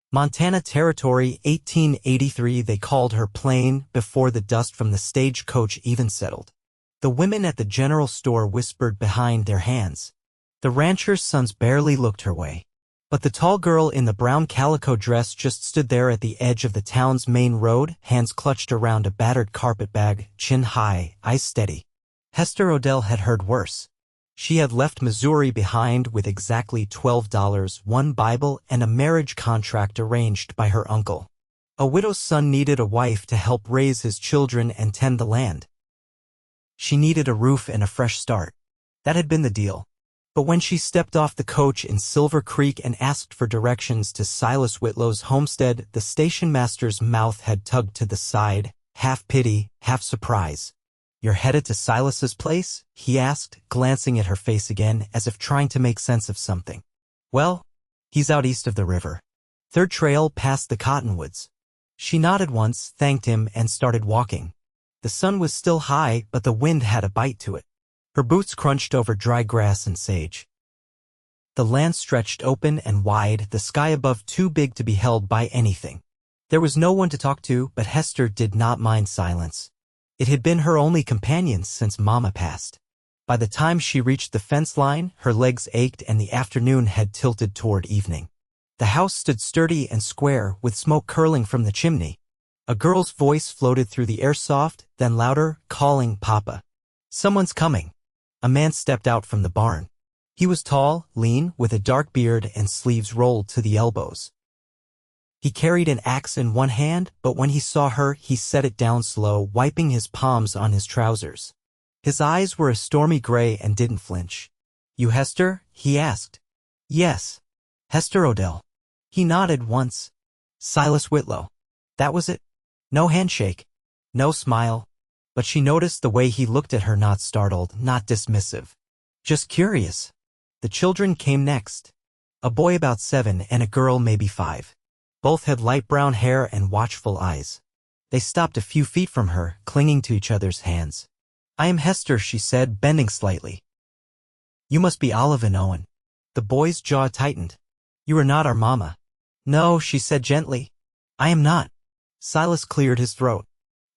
Montana Territory, 1883. They called her plain before the dust from the stagecoach even settled. The women at the general store whispered behind their hands. The rancher's sons barely looked her way. But the tall girl in the brown calico dress just stood there at the edge of the town's main road, hands clutched around a battered carpet bag, chin high, eyes steady. Hester O'Dell had heard worse. She had left Missouri behind with exactly $12, one Bible, and a marriage contract arranged by her uncle. A widow's son needed a wife to help raise his children and tend the land. She needed a roof and a fresh start. That had been the deal. But when she stepped off the coach in Silver Creek and asked for directions to Silas Whitlow's homestead, the station master's mouth had tugged to the side, half pity, half surprise. "You're headed to Silas's place?" he asked, glancing at her face again as if trying to make sense of something. "Well, he's out east of the river. Third trail past the cottonwoods." She nodded once, thanked him, and started walking. The sun was still high, but the wind had a bite to it. Her boots crunched over dry grass and sage. The land stretched open and wide, the sky above too big to be held by anything. There was no one to talk to, but Hester did not mind silence. It had been her only companion since Mama passed. By the time she reached the fence line, her legs ached and the afternoon had tilted toward evening. The house stood sturdy and square, with smoke curling from the chimney. A girl's voice floated through the air, soft, then louder, calling Papa. "Someone's coming." A man stepped out from the barn. He was tall, lean, with a dark beard and sleeves rolled to the elbows. He carried an axe in one hand, but when he saw her, he set it down slow, wiping his palms on his trousers. His eyes were a stormy gray and didn't flinch. "You Hester?" he asked. "Yes. Hester O'Dell." He nodded once. "Silas Whitlow." That was it. No handshake. No smile. But she noticed the way he looked at her, not startled, not dismissive. Just curious. The children came next. A boy about 7 and a girl maybe 5. Both had light brown hair and watchful eyes. They stopped a few feet from her, clinging to each other's hands. "I am Hester," she said, bending slightly. "You must be Olive and Owen." The boy's jaw tightened. "You are not our mama." "No," she said gently. "I am not." Silas cleared his throat.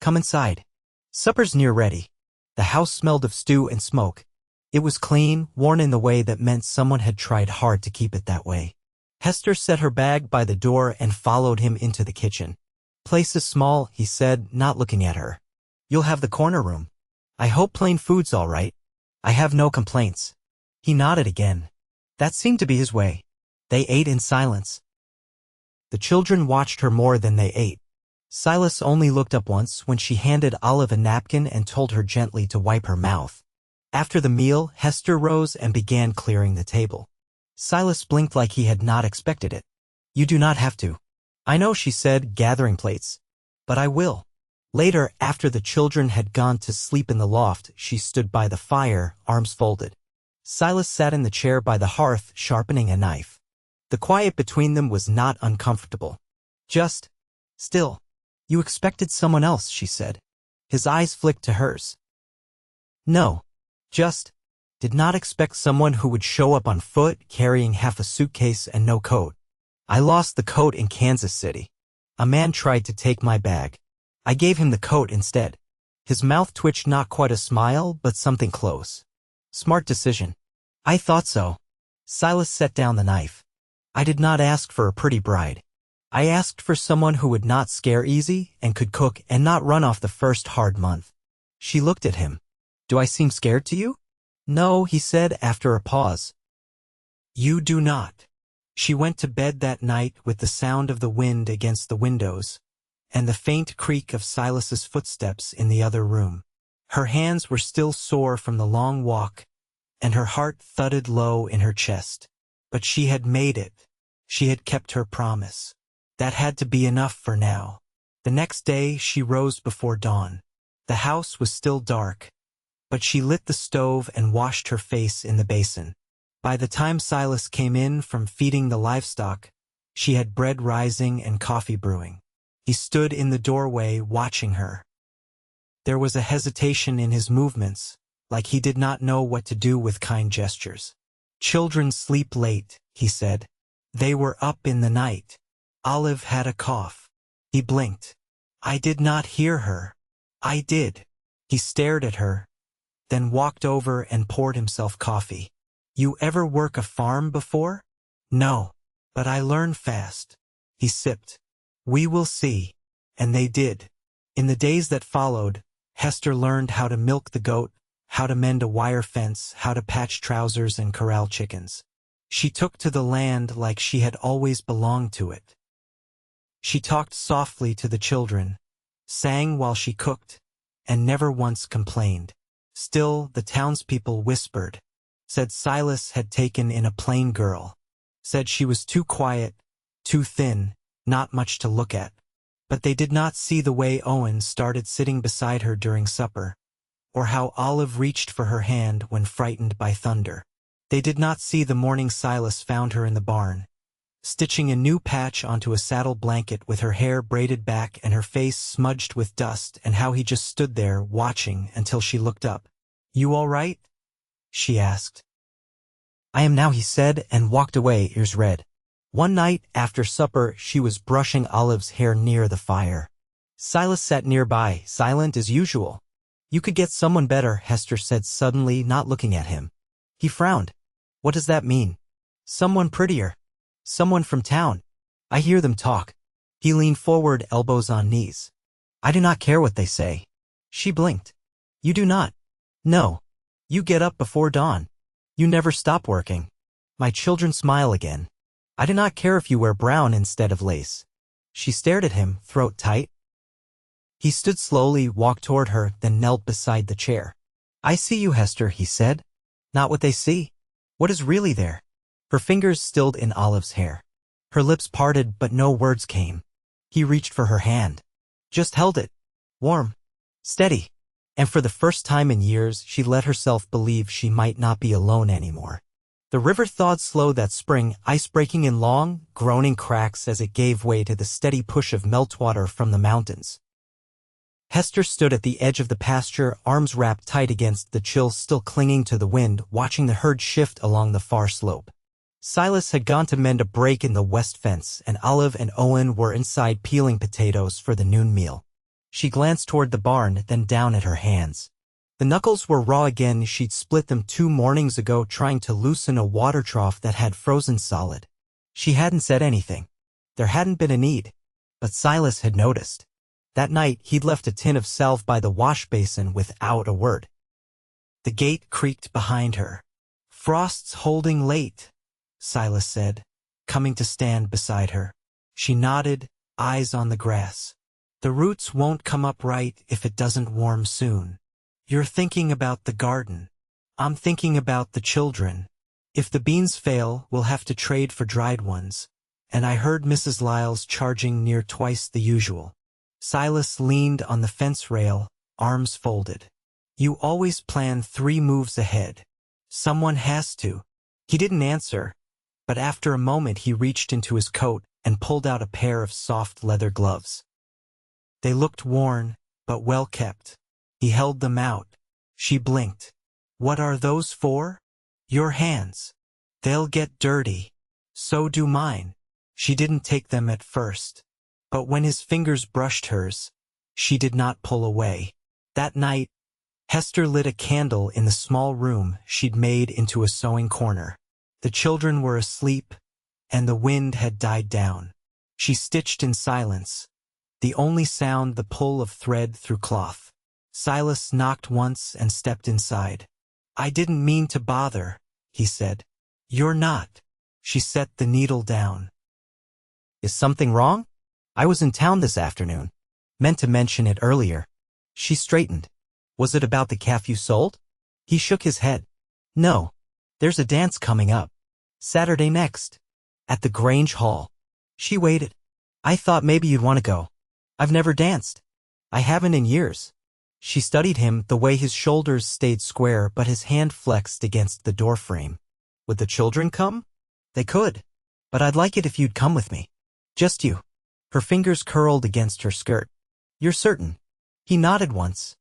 "Come inside. Supper's near ready." The house smelled of stew and smoke. It was clean, worn in the way that meant someone had tried hard to keep it that way. Hester set her bag by the door and followed him into the kitchen. "Place is small," he said, not looking at her. "You'll have the corner room. I hope plain food's all right." "I have no complaints." He nodded again. That seemed to be his way. They ate in silence. The children watched her more than they ate. Silas only looked up once when she handed Olive a napkin and told her gently to wipe her mouth. After the meal, Hester rose and began clearing the table. Silas blinked like he had not expected it. "You do not have to." "I know," she said, gathering plates. "But I will." Later, after the children had gone to sleep in the loft, she stood by the fire, arms folded. Silas sat in the chair by the hearth, sharpening a knife. The quiet between them was not uncomfortable. Just still. "You expected someone else," she said. His eyes flicked to hers. "No. Just did not expect someone who would show up on foot, carrying half a suitcase and no coat. I lost the coat in Kansas City. A man tried to take my bag. I gave him the coat instead." His mouth twitched, not quite a smile, but something close. "Smart decision." "I thought so." Silas set down the knife. "I did not ask for a pretty bride. I asked for someone who would not scare easy and could cook and not run off the first hard month." She looked at him. "Do I seem scared to you?" "No," he said after a pause. "You do not." She went to bed that night with the sound of the wind against the windows and the faint creak of Silas's footsteps in the other room. Her hands were still sore from the long walk, and her heart thudded low in her chest. But she had made it. She had kept her promise. That had to be enough for now. The next day she rose before dawn. The house was still dark, but she lit the stove and washed her face in the basin. By the time Silas came in from feeding the livestock, she had bread rising and coffee brewing. He stood in the doorway watching her. There was a hesitation in his movements, like he did not know what to do with kind gestures. "Children sleep late," he said. "They were up in the night." Olive had a cough. He blinked. I did not hear her. I did. He stared at her, then walked over and poured himself coffee. You ever work a farm before? No, but I learn fast. He sipped. We will see. And they did. In the days that followed, Hester learned how to milk the goat, how to mend a wire fence, how to patch trousers and corral chickens. She took to the land like she had always belonged to it. She talked softly to the children, sang while she cooked, and never once complained. Still, the townspeople whispered, said Silas had taken in a plain girl, said she was too quiet, too thin, not much to look at. But they did not see the way Owen started sitting beside her during supper, or how Olive reached for her hand when frightened by thunder. They did not see the morning Silas found her in the barn, stitching a new patch onto a saddle blanket with her hair braided back and her face smudged with dust, and how he just stood there watching until she looked up. You all right? She asked. I am now, he said, and walked away, ears red. One night, after supper, she was brushing Olive's hair near the fire. Silas sat nearby, silent as usual. You could get someone better, Hester said suddenly, not looking at him. He frowned. What does that mean? Someone prettier. Someone from town. I hear them talk. He leaned forward, elbows on knees. I do not care what they say. She blinked. You do not? No. You get up before dawn. You never stop working. My children smile again. I do not care if you wear brown instead of lace. She stared at him, throat tight. He stood slowly, walked toward her, then knelt beside the chair. I see you, Hester, he said. Not what they see. What is really there? Her fingers stilled in Olive's hair. Her lips parted, but no words came. He reached for her hand. Just held it. Warm. Steady. And for the first time in years, she let herself believe she might not be alone anymore. The river thawed slow that spring, ice breaking in long, groaning cracks as it gave way to the steady push of meltwater from the mountains. Hester stood at the edge of the pasture, arms wrapped tight against the chill still clinging to the wind, watching the herd shift along the far slope. Silas had gone to mend a break in the west fence, and Olive and Owen were inside peeling potatoes for the noon meal. She glanced toward the barn, then down at her hands. The knuckles were raw again. She'd split them 2 mornings ago trying to loosen a water trough that had frozen solid. She hadn't said anything. There hadn't been a need. But Silas had noticed. That night, he'd left a tin of salve by the wash basin without a word. The gate creaked behind her. Frost's holding late, Silas said, coming to stand beside her. She nodded, eyes on the grass. The roots won't come up right if it doesn't warm soon. You're thinking about the garden. I'm thinking about the children. If the beans fail, we'll have to trade for dried ones. And I heard Mrs. Lyle's charging near twice the usual. Silas leaned on the fence rail, arms folded. You always plan 3 moves ahead. Someone has to. He didn't answer, but after a moment he reached into his coat and pulled out a pair of soft leather gloves. They looked worn, but well kept. He held them out. She blinked. What are those for? Your hands. They'll get dirty. So do mine. She didn't take them at first. But when his fingers brushed hers, she did not pull away. That night, Hester lit a candle in the small room she'd made into a sewing corner. The children were asleep, and the wind had died down. She stitched in silence, the only sound the pull of thread through cloth. Silas knocked once and stepped inside. I didn't mean to bother, he said. You're not. She set the needle down. Is something wrong? I was in town this afternoon. Meant to mention it earlier. She straightened. Was it about the calf you sold? He shook his head. No. There's a dance coming up. Saturday next. At the Grange Hall. She waited. I thought maybe you'd want to go. I've never danced. I haven't in years. She studied him, the way his shoulders stayed square but his hand flexed against the doorframe. Would the children come? They could. But I'd like it if you'd come with me. Just you. Her fingers curled against her skirt. You're certain? He nodded once.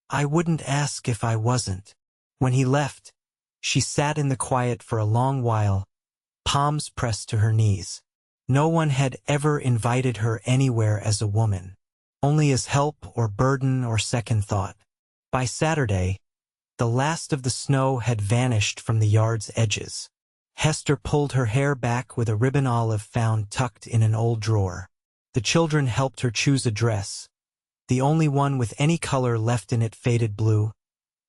I wouldn't ask if I wasn't. When he left, she sat in the quiet for a long while, palms pressed to her knees. No one had ever invited her anywhere as a woman, only as help or burden or second thought. By Saturday, the last of the snow had vanished from the yard's edges. Hester pulled her hair back with a ribbon Olive found tucked in an old drawer. The children helped her choose a dress, the only one with any color left in it faded blue,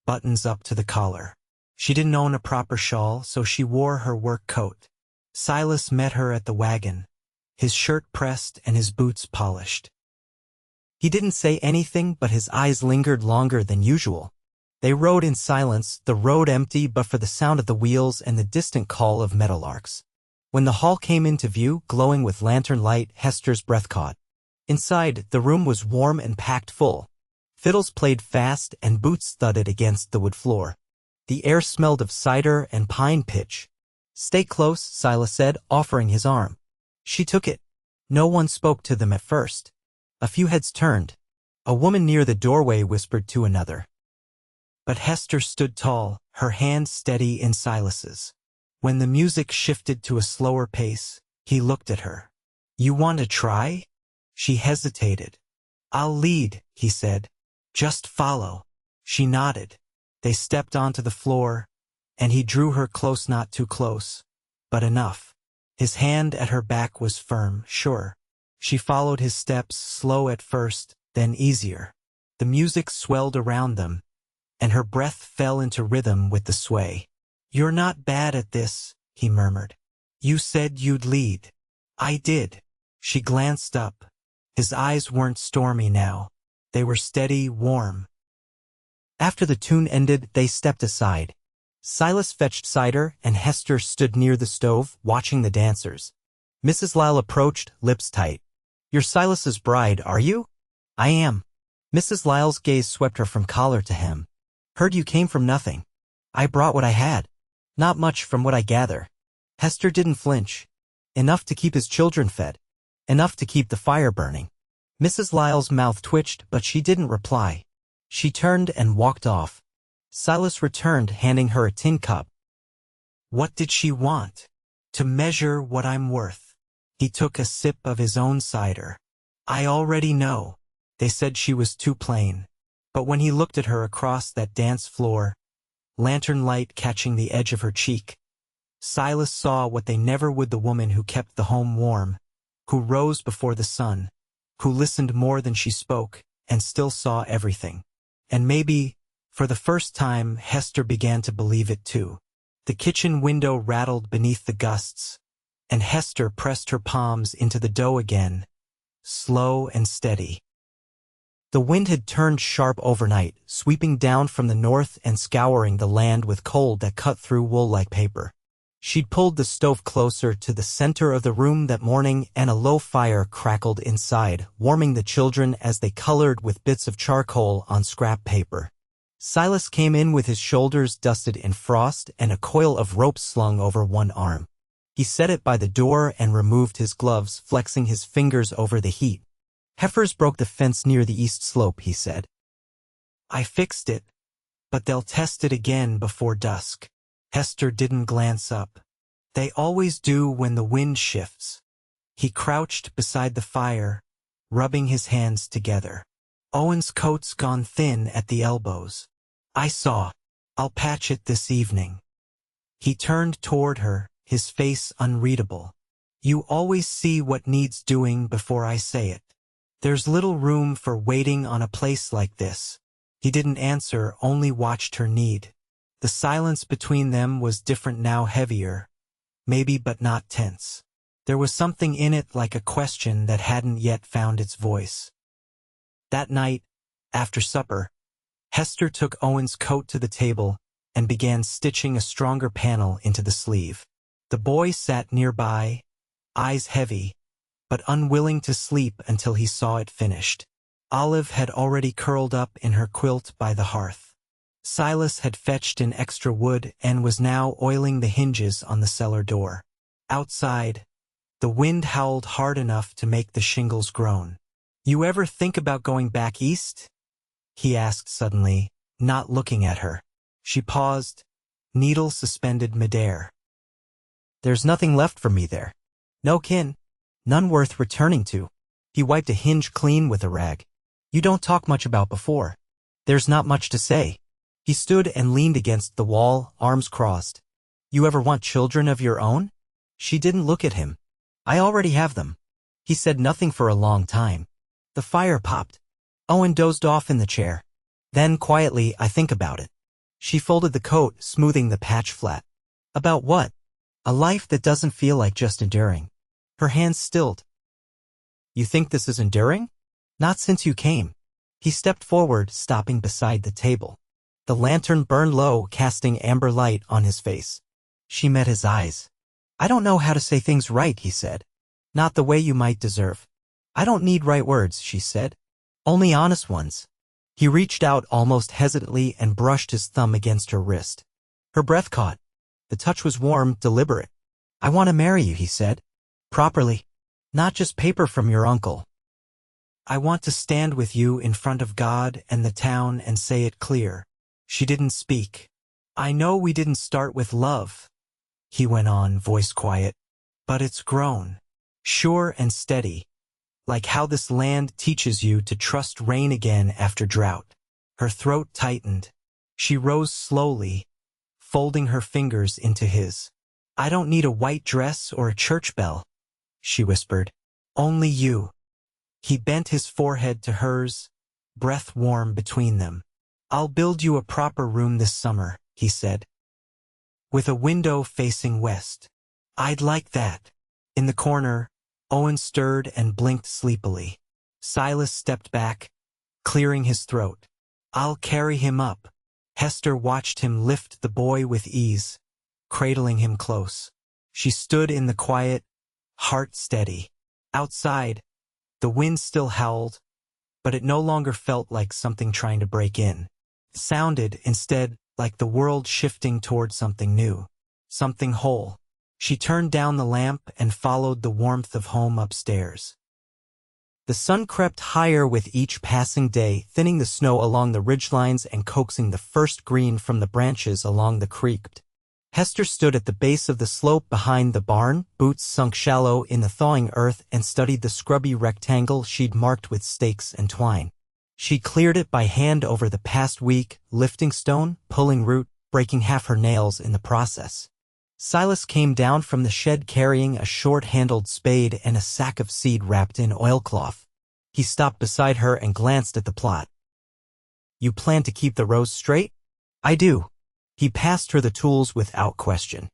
buttons up to the collar. She didn't own a proper shawl, so she wore her work coat. Silas met her at the wagon, his shirt pressed and his boots polished. He didn't say anything, but his eyes lingered longer than usual. They rode in silence, the road empty but for the sound of the wheels and the distant call of meadowlarks. When the hall came into view, glowing with lantern light, Hester's breath caught. Inside, the room was warm and packed full. Fiddles played fast and boots thudded against the wood floor. The air smelled of cider and pine pitch. "Stay close," Silas said, offering his arm. She took it. No one spoke to them at first. A few heads turned. A woman near the doorway whispered to another. But Hester stood tall, her hand steady in Silas's. When the music shifted to a slower pace, he looked at her. "You want to try?" She hesitated. "I'll lead," he said. "Just follow." She nodded. They stepped onto the floor, and he drew her close, not too close, but enough. His hand at her back was firm, sure. She followed his steps, slow at first, then easier. The music swelled around them, and her breath fell into rhythm with the sway. "You're not bad at this," he murmured. "You said you'd lead." "I did." She glanced up. His eyes weren't stormy now. They were steady, warm. After the tune ended, they stepped aside. Silas fetched cider, and Hester stood near the stove, watching the dancers. Mrs. Lyle approached, lips tight. "You're Silas's bride, are you?" "I am." Mrs. Lyle's gaze swept her from collar to hem. "Heard you came from nothing." "I brought what I had." "Not much from what I gather." Hester didn't flinch. Enough to keep his children fed. Enough to keep the fire burning. Mrs. Lyle's mouth twitched, but she didn't reply. She turned and walked off. Silas returned, handing her a tin cup. What did she want? "To measure what I'm worth." He took a sip of his own cider. "I already know." They said she was too plain. But when he looked at her across that dance floor, lantern light catching the edge of her cheek, Silas saw what they never would: the woman who kept the home warm, who rose before the sun, who listened more than she spoke, and still saw everything. And maybe, for the first time, Hester began to believe it too. The kitchen window rattled beneath the gusts, and Hester pressed her palms into the dough again, slow and steady. The wind had turned sharp overnight, sweeping down from the north and scouring the land with cold that cut through wool like paper. She'd pulled the stove closer to the center of the room that morning, and a low fire crackled inside, warming the children as they colored with bits of charcoal on scrap paper. Silas came in with his shoulders dusted in frost and a coil of rope slung over one arm. He set it by the door and removed his gloves, flexing his fingers over the heat. "Heifers broke the fence near the east slope," he said. "I fixed it, but they'll test it again before dusk." Hester didn't glance up. "They always do when the wind shifts." He crouched beside the fire, rubbing his hands together. "Owen's coat's gone thin at the elbows." "I saw. I'll patch it this evening." He turned toward her, his face unreadable. "You always see what needs doing before I say it. There's little room for waiting on a place like this." He didn't answer, only watched her knead. The silence between them was different now, heavier, maybe, but not tense. There was something in it like a question that hadn't yet found its voice. That night, after supper, Hester took Owen's coat to the table and began stitching a stronger panel into the sleeve. The boy sat nearby, eyes heavy, but unwilling to sleep until he saw it finished. Olive had already curled up in her quilt by the hearth. Silas had fetched in extra wood and was now oiling the hinges on the cellar door. Outside, the wind howled hard enough to make the shingles groan. "You ever think about going back east?" he asked suddenly, not looking at her. She paused, needle suspended midair. "There's nothing left for me there. No kin." None worth returning to. He wiped a hinge clean with a rag. You don't talk much about before. There's not much to say. He stood and leaned against the wall, arms crossed. You ever want children of your own? She didn't look at him. I already have them. He said nothing for a long time. The fire popped. Owen dozed off in the chair. Then, quietly, I think about it. She folded the coat, smoothing the patch flat. About what? A life that doesn't feel like just enduring. Her hands stilled. You think this is enduring? Not since you came. He stepped forward, stopping beside the table. The lantern burned low, casting amber light on his face. She met his eyes. I don't know how to say things right, he said. Not the way you might deserve. I don't need right words, she said. Only honest ones. He reached out almost hesitantly and brushed his thumb against her wrist. Her breath caught. The touch was warm, deliberate. I want to marry you, he said. Properly. Not just paper from your uncle. I want to stand with you in front of God and the town and say it clear. She didn't speak. I know we didn't start with love, he went on, voice quiet. But it's grown. Sure and steady. Like how this land teaches you to trust rain again after drought. Her throat tightened. She rose slowly, folding her fingers into his. I don't need a white dress or a church bell, she whispered. Only you. He bent his forehead to hers, breath warm between them. I'll build you a proper room this summer, he said. With a window facing west. I'd like that. In the corner, Owen stirred and blinked sleepily. Silas stepped back, clearing his throat. I'll carry him up. Hester watched him lift the boy with ease, cradling him close. She stood in the quiet, heart steady. Outside, the wind still howled, but it no longer felt like something trying to break in. It sounded, instead, like the world shifting toward something new, something whole. She turned down the lamp and followed the warmth of home upstairs. The sun crept higher with each passing day, thinning the snow along the ridgelines and coaxing the first green from the branches along the creek. Hester stood at the base of the slope behind the barn, boots sunk shallow in the thawing earth, and studied the scrubby rectangle she'd marked with stakes and twine. She cleared it by hand over the past week, lifting stone, pulling root, breaking half her nails in the process. Silas came down from the shed carrying a short-handled spade and a sack of seed wrapped in oilcloth. He stopped beside her and glanced at the plot. You plan to keep the rows straight? I do. He passed her the tools without question.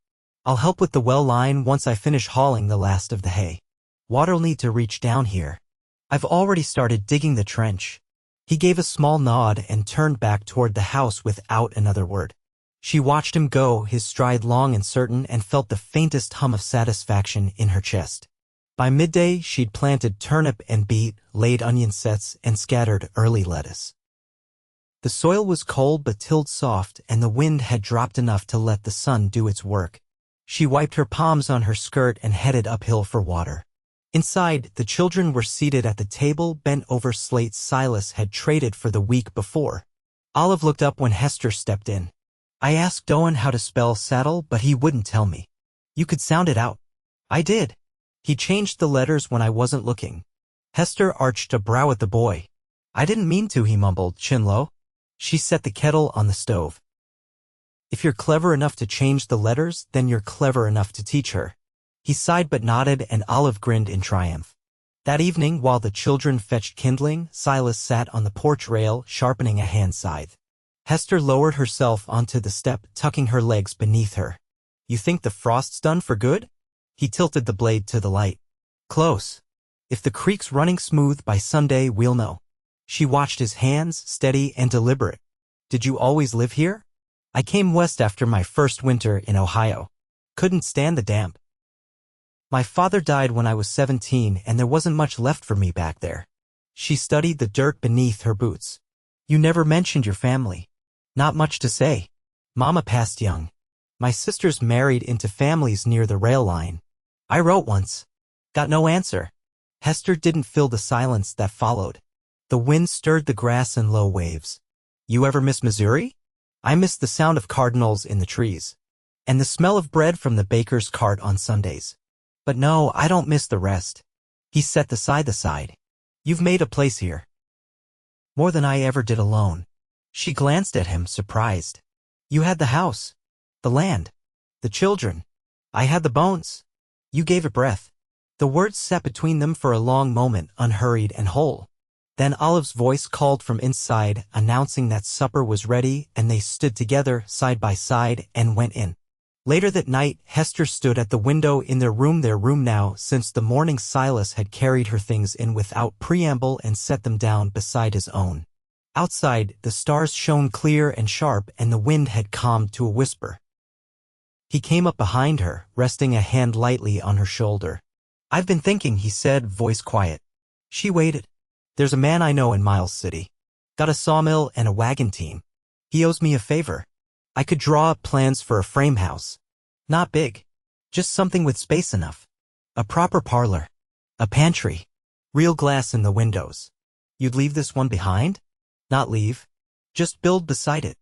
I'll help with the well line once I finish hauling the last of the hay. Water'll need to reach down here. I've already started digging the trench. He gave a small nod and turned back toward the house without another word. She watched him go, his stride long and certain, and felt the faintest hum of satisfaction in her chest. By midday, she'd planted turnip and beet, laid onion sets, and scattered early lettuce. The soil was cold but tilled soft, and the wind had dropped enough to let the sun do its work. She wiped her palms on her skirt and headed uphill for water. Inside, the children were seated at the table, bent over slates Silas had traded for the week before. Olive looked up when Hester stepped in. I asked Owen how to spell saddle, but he wouldn't tell me. You could sound it out. I did. He changed the letters when I wasn't looking. Hester arched a brow at the boy. I didn't mean to, he mumbled, chin low. She set the kettle on the stove. If you're clever enough to change the letters, then you're clever enough to teach her. He sighed but nodded, and Olive grinned in triumph. That evening, while the children fetched kindling, Silas sat on the porch rail, sharpening a hand scythe. Hester lowered herself onto the step, tucking her legs beneath her. You think the frost's done for good? He tilted the blade to the light. Close. If the creek's running smooth by Sunday, we'll know. She watched his hands, steady and deliberate. Did you always live here? I came west after my first winter in Ohio. Couldn't stand the damp. My father died when I was 17, and there wasn't much left for me back there. She studied the dirt beneath her boots. You never mentioned your family. Not much to say. Mama passed young. My sisters married into families near the rail line. I wrote once. Got no answer. Hester didn't fill the silence that followed. The wind stirred the grass in low waves. You ever miss Missouri? I miss the sound of cardinals in the trees. And the smell of bread from the baker's cart on Sundays. But no, I don't miss the rest. He set aside the side. You've made a place here. More than I ever did alone. She glanced at him, surprised. You had the house, the land, the children. I had the bones. You gave it breath. The words sat between them for a long moment, unhurried and whole. Then Olive's voice called from inside, announcing that supper was ready, and they stood together, side by side, and went in. Later that night, Hester stood at the window in their room now, since the morning Silas had carried her things in without preamble and set them down beside his own. Outside, the stars shone clear and sharp, and the wind had calmed to a whisper. He came up behind her, resting a hand lightly on her shoulder. I've been thinking, he said, voice quiet. She waited. There's a man I know in Miles City. Got a sawmill and a wagon team. He owes me a favor. I could draw up plans for a frame house. Not big. Just something with space enough. A proper parlor. A pantry. Real glass in the windows. You'd leave this one behind? Not leave. Just build beside it.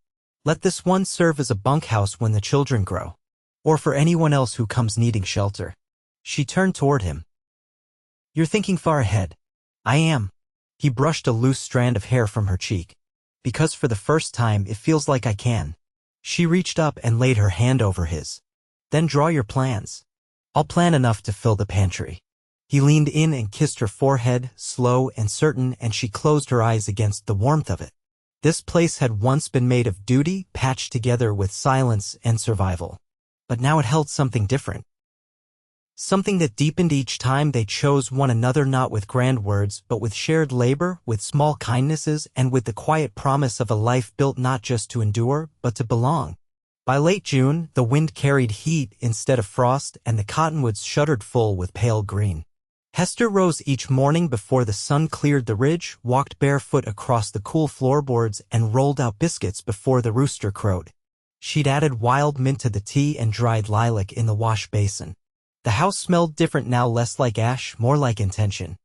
Let this one serve as a bunkhouse when the children grow. Or for anyone else who comes needing shelter. She turned toward him. You're thinking far ahead. I am. He brushed a loose strand of hair from her cheek. Because for the first time it feels like I can. She reached up and laid her hand over his. Then draw your plans. I'll plan enough to fill the pantry. He leaned in and kissed her forehead, slow and certain, and she closed her eyes against the warmth of it. This place had once been made of duty, patched together with silence and survival. But now it held something different. Something that deepened each time they chose one another, not with grand words, but with shared labor, with small kindnesses, and with the quiet promise of a life built not just to endure, but to belong. By late June, the wind carried heat instead of frost, and the cottonwoods shuddered full with pale green. Hester rose each morning before the sun cleared the ridge, walked barefoot across the cool floorboards, and rolled out biscuits before the rooster crowed. She'd added wild mint to the tea and dried lilac in the wash basin. The house smelled different now, less like ash, more like intention.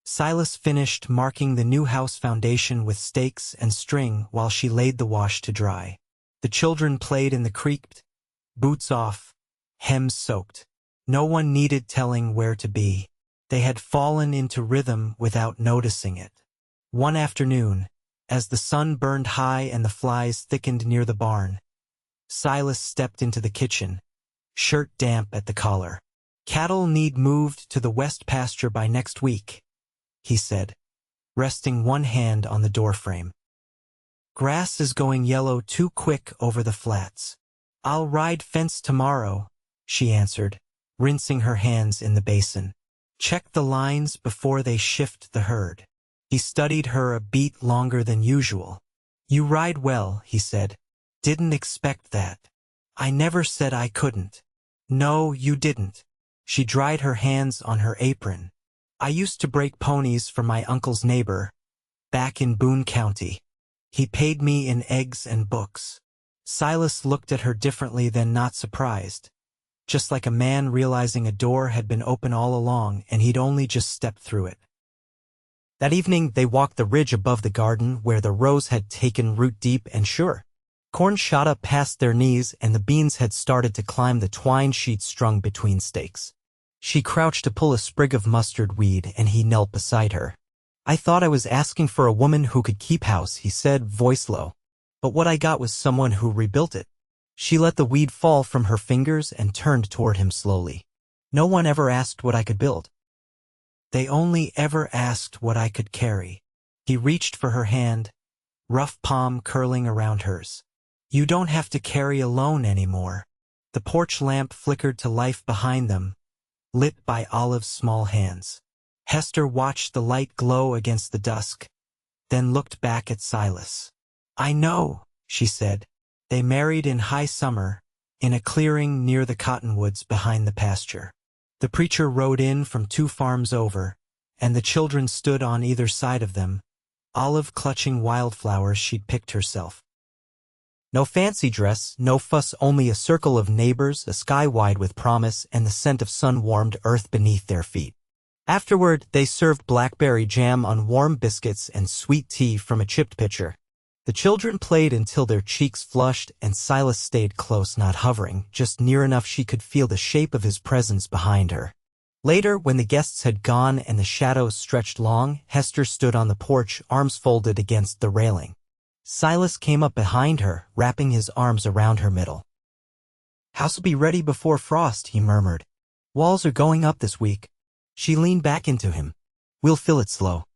Silas finished marking the new house foundation with stakes and string while she laid the wash to dry. The children played in the creek, boots off, hems soaked. No one needed telling where to be. They had fallen into rhythm without noticing it. One afternoon, as the sun burned high and the flies thickened near the barn, Silas stepped into the kitchen, shirt damp at the collar. Cattle need moved to the west pasture by next week, he said, resting one hand on the doorframe. Grass is going yellow too quick over the flats. I'll ride fence tomorrow, she answered, rinsing her hands in the basin. Check the lines before they shift the herd. He studied her a beat longer than usual. You ride well, he said. Didn't expect that. I never said I couldn't. No, you didn't. She dried her hands on her apron. I used to break ponies for my uncle's neighbor, back in Boone County. He paid me in eggs and books. Silas looked at her differently, then not surprised. Just like a man realizing a door had been open all along and he'd only just stepped through it. That evening they walked the ridge above the garden where the rows had taken root deep and sure. Corn shot up past their knees and the beans had started to climb the twine sheets strung between stakes. She crouched to pull a sprig of mustard weed and he knelt beside her. I thought I was asking for a woman who could keep house, he said, voice low. But what I got was someone who rebuilt it. She let the weed fall from her fingers and turned toward him slowly. No one ever asked what I could build. They only ever asked what I could carry. He reached for her hand, rough palm curling around hers. You don't have to carry alone anymore. The porch lamp flickered to life behind them, lit by Olive's small hands. Hester watched the light glow against the dusk, then looked back at Silas. I know, she said. They married in high summer, in a clearing near the cottonwoods behind the pasture. The preacher rode in from 2 farms over, and the children stood on either side of them, Olive clutching wildflowers she'd picked herself. No fancy dress, no fuss, only a circle of neighbors, a sky wide with promise, and the scent of sun-warmed earth beneath their feet. Afterward, they served blackberry jam on warm biscuits and sweet tea from a chipped pitcher. The children played until their cheeks flushed, and Silas stayed close, not hovering, just near enough she could feel the shape of his presence behind her. Later, when the guests had gone and the shadows stretched long, Hester stood on the porch, arms folded against the railing. Silas came up behind her, wrapping his arms around her middle. "House'll be ready before frost," he murmured. "Walls are going up this week." She leaned back into him. "We'll fill it slow.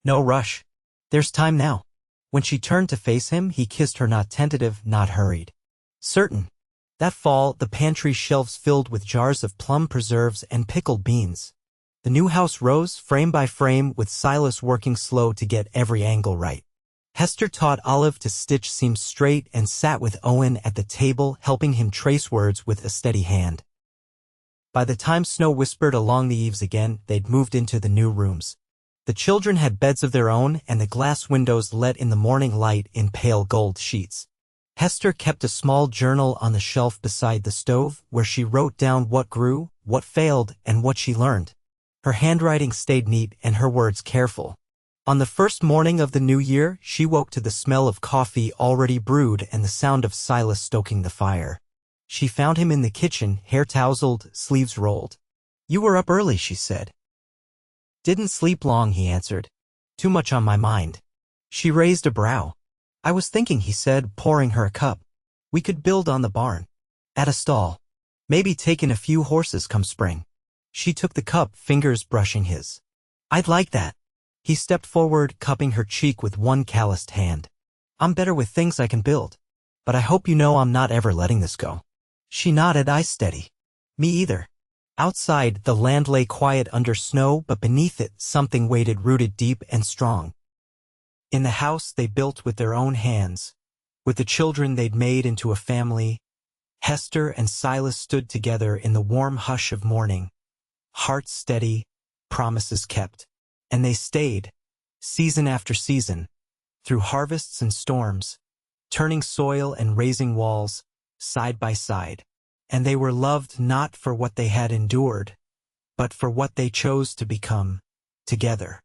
No rush. There's time now." When she turned to face him, he kissed her, not tentative, not hurried. Certain. That fall, the pantry shelves filled with jars of plum preserves and pickled beans. The new house rose, frame by frame, with Silas working slow to get every angle right. Hester taught Olive to stitch seams straight and sat with Owen at the table, helping him trace words with a steady hand. By the time snow whispered along the eaves again, they'd moved into the new rooms. The children had beds of their own, and the glass windows let in the morning light in pale gold sheets. Hester kept a small journal on the shelf beside the stove, where she wrote down what grew, what failed, and what she learned. Her handwriting stayed neat and her words careful. On the first morning of the new year, she woke to the smell of coffee already brewed and the sound of Silas stoking the fire. She found him in the kitchen, hair tousled, sleeves rolled. "You were up early," she said. "Didn't sleep long," he answered. "Too much on my mind." She raised a brow. "I was thinking," he said, pouring her a cup. "We could build on the barn. Add a stall. Maybe take in a few horses come spring." She took the cup, fingers brushing his. "I'd like that." He stepped forward, cupping her cheek with one calloused hand. "I'm better with things I can build. But I hope you know I'm not ever letting this go." She nodded, eyes steady. "Me either." Outside, the land lay quiet under snow, but beneath it, something waited, rooted deep and strong. In the house they built with their own hands, with the children they'd made into a family, Hester and Silas stood together in the warm hush of morning, hearts steady, promises kept. And they stayed, season after season, through harvests and storms, turning soil and raising walls, side by side. And they were loved not for what they had endured, but for what they chose to become, together.